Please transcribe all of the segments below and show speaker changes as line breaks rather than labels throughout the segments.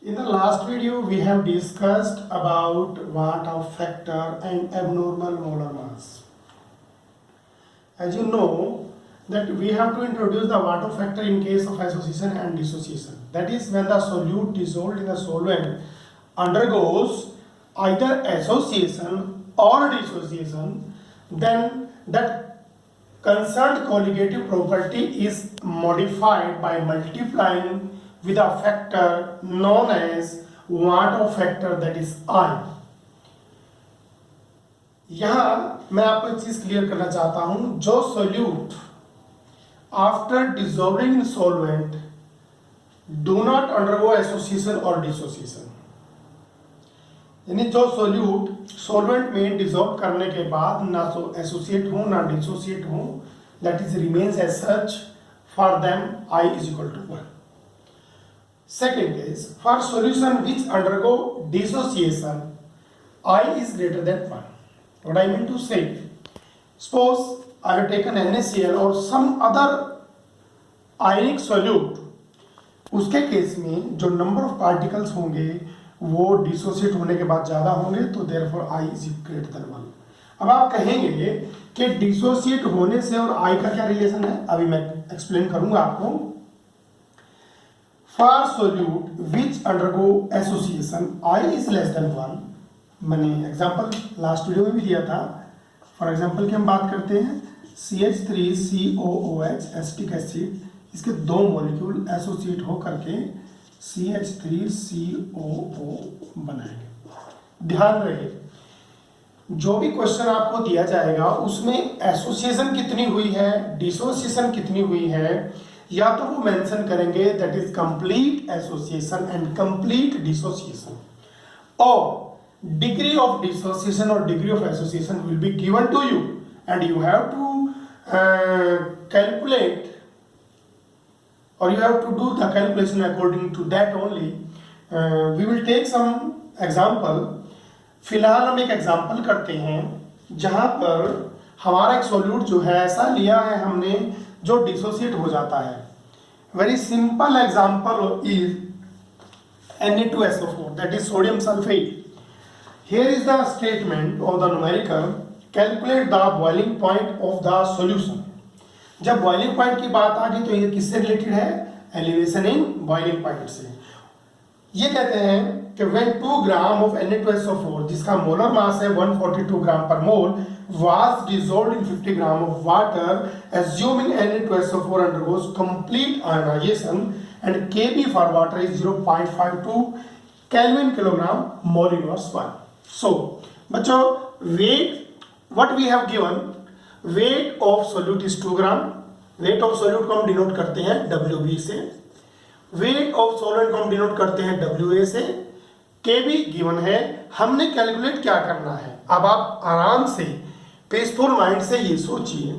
In the last video, we have discussed about Watt factor and abnormal molar mass. As you know, that we have to introduce the Watt factor in case of association and dissociation. That is when the solute dissolved in the solvent undergoes either association or dissociation, then that concerned colligative property is modified by multiplying with a factor known as Watt factor, that is I. यहाँ मैं आपको एक चीज clear करना चाहता हूं, जो solute after dissolving in solvent do not undergo association और डिसोसिएशन, यानी जो सोल्यूट सॉल्वेंट में डिसॉल्व करने के बाद ना तो एसोसिएट हो ना डिसोसिएट हो, that is remains as such, for them I is equal to 1. Second case, for solution which undergo dissociation, I is greater than 1. What I mean to say, suppose I have taken NaCl or some other ionic solute, उसके case में जो number of particles होंगे वो dissociate होने के बाद ज़्यादा होंगे, तो therefore I is greater than 1. अब आप कहेंगे कि डिसोसिएट होने से और I का क्या रिलेशन है, अभी मैं एक्सप्लेन करूंगा आपको. For solute which undergo association, I is less than 1. मैंने एग्जाम्पल लास्ट वीडियो में भी दिया था. फॉर एग्जाम्पल की हम बात करते हैं, CH3COOH एसिटिक एसिड, इसके दो मॉलिक्यूल एसोसिएट हो करके CH3COO बनाएंगे. ध्यान रहे, जो भी क्वेश्चन आपको दिया जाएगा उसमें एसोसिएशन कितनी हुई है, डिसोसिएशन कितनी हुई है, या तो वो मेंशन करेंगे that is complete association and complete dissociation, और degree of dissociation or degree of association will be given to you, and you have to calculate, or you have to do the calculation according to that only. We will take some example. फिलहाल हम एक example करते हैं जहां पर हमारा एक solute जो है ऐसा लिया है हमने जो डिसोसिएट हो जाता है. Very simple example is Na2SO4, that is sodium sulfate. Here is the statement of the numerical, calculate the boiling point of the solution. जब boiling point की बात आ गई तो ये किससे रिलेटेड है, elevation in boiling point से. ये कहते हैं कि when 2 ग्राम of Na2SO4, जिसका मोलर मास है 142 ग्राम पर मोल, was dissolved in 50 gram of water, assuming Na2SO4 undergoes complete ionization and Kb for water is 0.52 Kelvin kilogram mole inverse 1. So, बच्चों, weight what we have given, weight of solute is 2 gram. weight of solute को हम denote करते हैं Wb से, weight of solvent को हम denote करते हैं Wa से. Kb गिवन है, हमने कैलकुलेट क्या करना है. अब आप आराम से पीसफुल माइंड से ये सोचिए,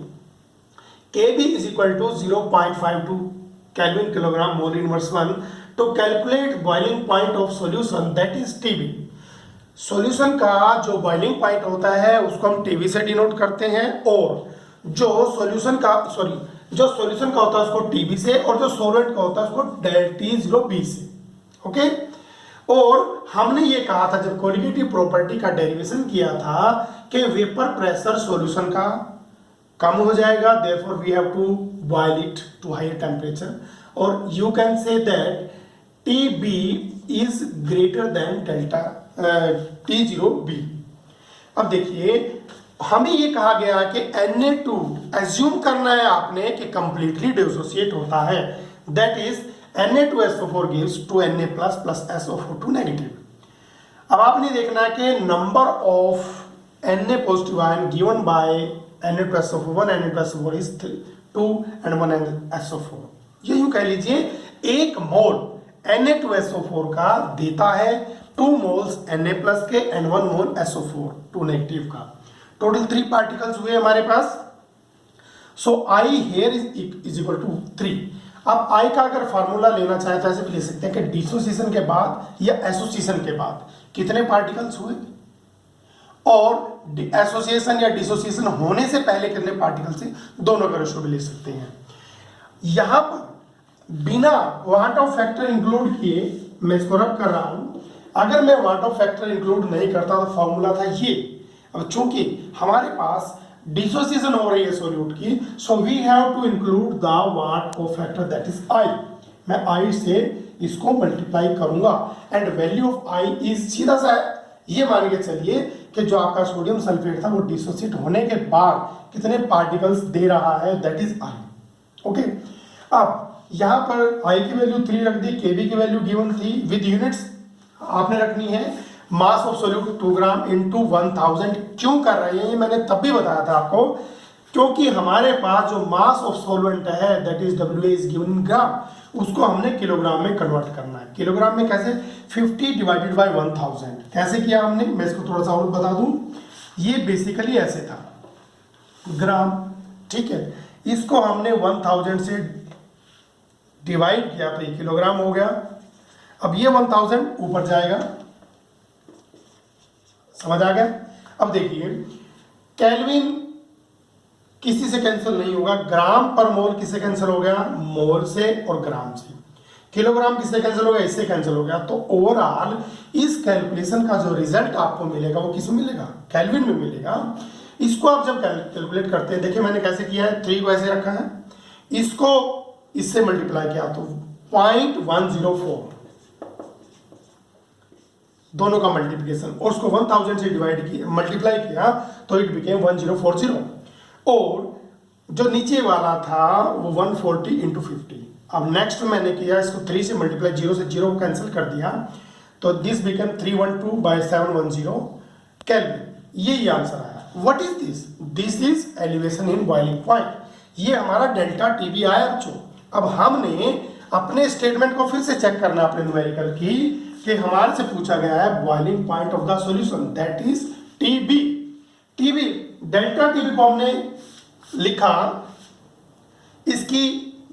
Kb is equal to 0.52 Kelvin kilogram mole inverse 1 to calculate boiling point of solution, that is Tb. Solution का जो बॉइलिंग पॉइंट होता है उसको हम टीबी से डिनोट करते हैं, और जो सॉल्यूशन का होता है उसको टीबी से, और जो सॉल्वेंट का होता है उसको T0B से. ओके, और हमने ये कहा था जब कोलिगेटिव प्रॉपर्टी का डेरिवेशन किया था कि वेपर प्रेशर सॉल्यूशन का कम हो जाएगा, therefore we have to boil it to higher temperature, और you can say that Tb is greater than delta T0B. अब देखिए, हमें ये कहा गया कि Na2 एज्यूम करना है आपने कि कंप्लीटली डिसोसिएट होता है, that is Na2SO4 gives 2Na plus plus SO4 negative. अब आपने देखना है कि number of Na positive ion given by Na2SO4 Na2SO4 is 2 and 1 SO4. ये यूं कह लीजिए, एक मोल Na2SO4 का देता है 2 मोल्स Na प्लस के एंड 1 मोल SO4 2 नेगेटिव का. टोटल 3 पार्टिकल्स हुए हमारे पास. सो I here is equal to 3. अब I का अगर फार्मूला लेना चाहे तो ऐसे भी ले सकते हैं कि डिसोसिएशन के बाद या एसोसिएशन के बाद कितने पार्टिकल्स हुए, और एसोसिएशन या डिसोसिएशन होने से पहले कितने पार्टिकल्स थे, दोनों का रेशियो भी ले सकते हैं. यहां पर बिना वाट ऑफ फैक्टर इंक्लूड किए मैं इसको रब कर रहा हूं। अगर मैं वाट ऑफ फैक्टर इंक्लूड नहीं करता तो फॉर्मूला था ये। अब चूंकि हमारे पास डिसोसिएशन हो रही है सोल्यूट की, so we have to include the Van't Hoff factor that is i. मैं आई से इसको मल्टीप्लाई करूंगा and value of i is सीधा सा है, ये मान के चलिए कि जो आपका सोडियम सल्फेट था वो डिसोसिएट होने के बाद कितने पार्टिकल्स दे रहा है, दैट इज आई। ओके, अब यहां पर आई की वैल्यू 3 रख दी, केबी की वैल्यू गिवन थी विद यूनिट्स आपने रखनी है। Mass of solute 2 gram into 1000 क्यों कर रहे हैं ये मैंने तब भी बताया था आपको, क्योंकि हमारे पास जो मास ऑफ सॉल्वेंट है that is W is given in gram, उसको हमने किलोग्राम में कन्वर्ट करना है। किलोग्राम में कैसे, 50 डिवाइडेड बाय 1000 कैसे किया हमने, मैं इसको थोड़ा सा और बता दूं। ये बेसिकली ऐसे था ग्राम, ठीक है, इसको हमने 1000 से डिवाइड किया तो ये किलोग्राम हो गया। अब ये 1000 ऊपर जाएगा, समझ आ गया। अब देखिए केल्विन किसी से कैंसिल नहीं होगा, ग्राम पर मोल किससे कैंसिल हो गया, मोल से और ग्राम से। किलोग्राम किससे कैंसिल हो गया, इससे कैंसिल हो गया। तो ओवरऑल इस कैलकुलेशन का जो रिजल्ट आपको मिलेगा वो किसमें मिलेगा, केल्विन में मिलेगा। इसको आप जब कैलकुलेट करते हैं, देखिए मैंने कैसे किया है, 3 को ऐसे रखा है, इसको इससे मल्टीप्लाई किया तो 0.104 दोनों का मल्टीप्लिकेशन, और उसको 1000 से डिवाइड किया, मल्टीप्लाई किया तो इट बिकेम 1040। और जो नीचे वाला था वो 140 इंटू 50। अब नेक्स्ट मैंने किया इसको 3 से मल्टीप्लाई, 0 से 0 को कैंसिल कर दिया तो दिस बिकम 312 बाय 710 केल्विन। यही आंसर आया। What is this, this is elevation in boiling point. ये हमारा डेल्टा टीबी आया बच्चों। अब हमने अपने स्टेटमेंट को फिर से चेक करना अपने न्यूमेरिकल की, कि हमारे से पूछा गया है boiling point of the solution that is TB. TB delta TB को हमने लिखा इसकी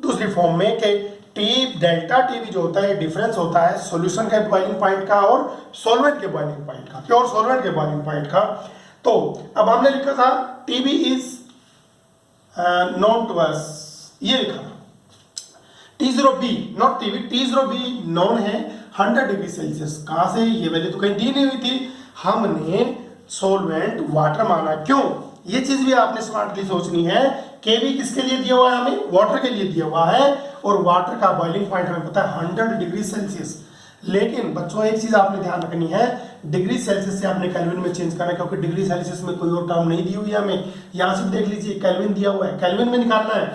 दूसरी फॉर्म में कि टी डेल्टा टीबी जो होता है डिफरेंस होता है सॉल्यूशन के बॉइलिंग पॉइंट का और सॉल्वेंट के बॉइलिंग पॉइंट का, प्योर सॉल्वेंट के बॉइलिंग पॉइंट का। तो अब हमने लिखा था TB is known to us, ये लिखा T0B not TB, T0B non है 100 डिग्री सेल्सियस। कहां से, ये वैल्यू तो कहीं दी नहीं हुई थी, हमने सोलवेंट वाटर माना। क्यों, ये चीज भी आपने स्मार्टली सोचनी है। केवी किसके लिए दिया हुआ है, हमें वाटर के लिए दिया हुआ है, और वाटर का बॉइलिंग पॉइंट हमें पता है 100 डिग्री सेल्सियस। लेकिन बच्चों एक चीज आपने ध्यान रखनी है, डिग्री सेल्सियस से आपने केल्विन में चेंज करना है, क्योंकि डिग्री सेल्सियस में कोई और टर्म नहीं दी हुई है हमें। यहां से देख लीजिए केल्विन दिया हुआ है, केल्विन में निकालना है,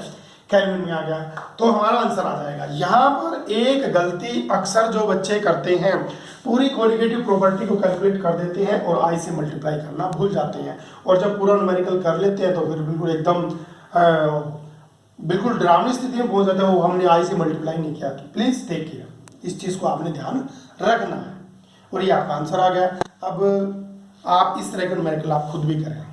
केल्विन में आ गया तो हमारा आंसर आ जाएगा। यहाँ पर एक गलती अक्सर जो बच्चे करते हैं, पूरी कोलिगेटिव प्रॉपर्टी को कैलकुलेट कर देते हैं और आई से मल्टीप्लाई करना भूल जाते हैं, और जब पूरा न्यूमेरिकल कर लेते हैं तो फिर बिल्कुल एकदम बिल्कुल डरावनी स्थिति में पहुंच जाते हैं, वो हमने आई से मल्टीप्लाई नहीं किया। प्लीज देखिए, इस चीज को आपने ध्यान रखना है। और ये आपका आंसर आ गया। अब आप इस तरह का न्यूमेरिकल आप खुद भी करें।